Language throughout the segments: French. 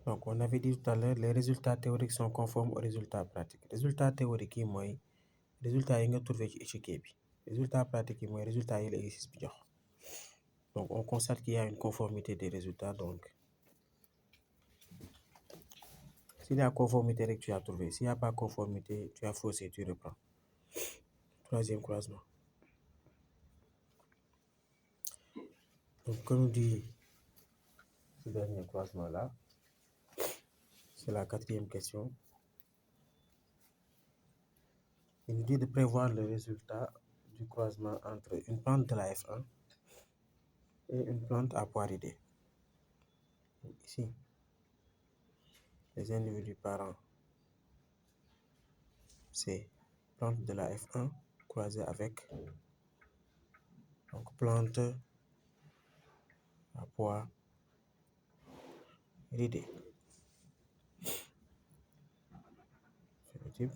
Donc, on avait dit tout à l'heure, les résultats théoriques sont conformes aux résultats pratiques. Résultats théoriques, moi, résultats yi nga trouvé ci échiquier bi. Résultats pratiques, moi, résultats yi la exercice bi jox. Donc, on constate qu'il y a une conformité des résultats. Donc, s'il y a conformité, tu as trouvé. S'il n'y a pas conformité, tu as faussé, tu reprends. Troisième croisement. Donc, comme dit ce dernier croisement-là, c'est la quatrième question. Il nous dit de prévoir le résultat du croisement entre une plante de la F1 et une plante à poiridés. Ici, les individus parents, c'est plante de la F1 croisée avec donc plante à poiridés. C'est le type.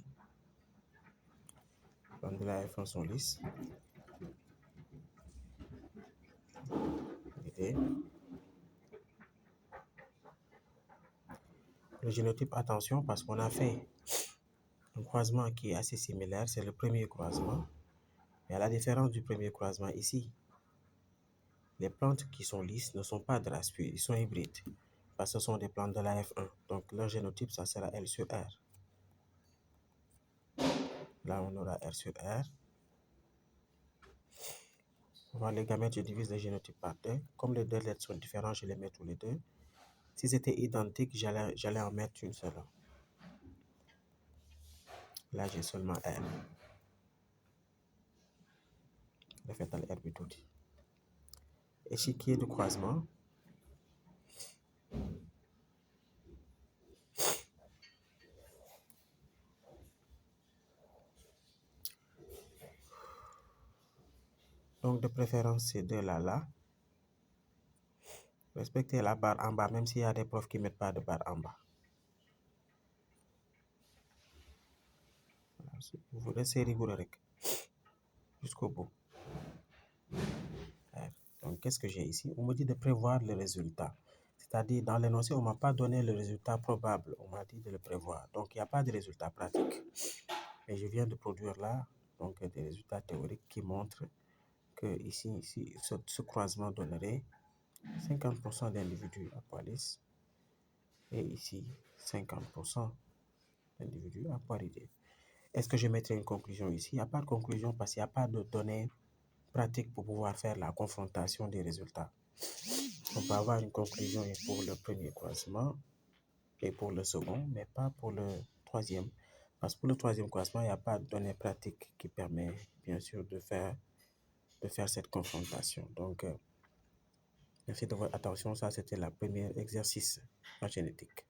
Les plantes de la F1 sont lisses. Et le génotype, attention, parce qu'on a fait un croisement qui est assez similaire, c'est le premier croisement. Mais à la différence du premier croisement ici, les plantes qui sont lisses ne sont pas de race pure, ils sont hybrides. Parce que ce sont des plantes de la F1. Donc leur génotype, ça sera L sur R. Là, on aura R sur R. On va les gamètes, je divise les génotypes par 2. Comme les deux lettres sont différentes, je les mets tous les deux. Si c'était identique, j'allais en mettre une seule. Là, j'ai seulement R. Le fait à R tout dit. Échiquier de croisement. Donc, de préférence, ces deux-là. Respectez la barre en bas, même s'il y a des profs qui ne mettent pas de barre en bas. Voilà, vous restez rigoureux jusqu'au bout. Donc, qu'est-ce que j'ai ici? On me dit de prévoir le résultat. C'est-à-dire, dans l'énoncé, on ne m'a pas donné le résultat probable. On m'a dit de le prévoir. Donc, il n'y a pas de résultat pratique. Mais je viens de produire là donc, des résultats théoriques qui montrent que ici ce croisement donnerait 50% d'individus à poids lisse et ici 50% d'individus à poiridés. Est-ce que je mettrai une conclusion ici? Il n'y a pas de conclusion parce qu'il n'y a pas de données pratiques pour pouvoir faire la confrontation des résultats. On peut avoir une conclusion pour le premier croisement et pour le second, mais pas pour le troisième. Parce que pour le troisième croisement, il n'y a pas de données pratiques qui permet bien sûr de faire cette confrontation. Donc, merci de votre attention. Ça, c'était le premier exercice en génétique.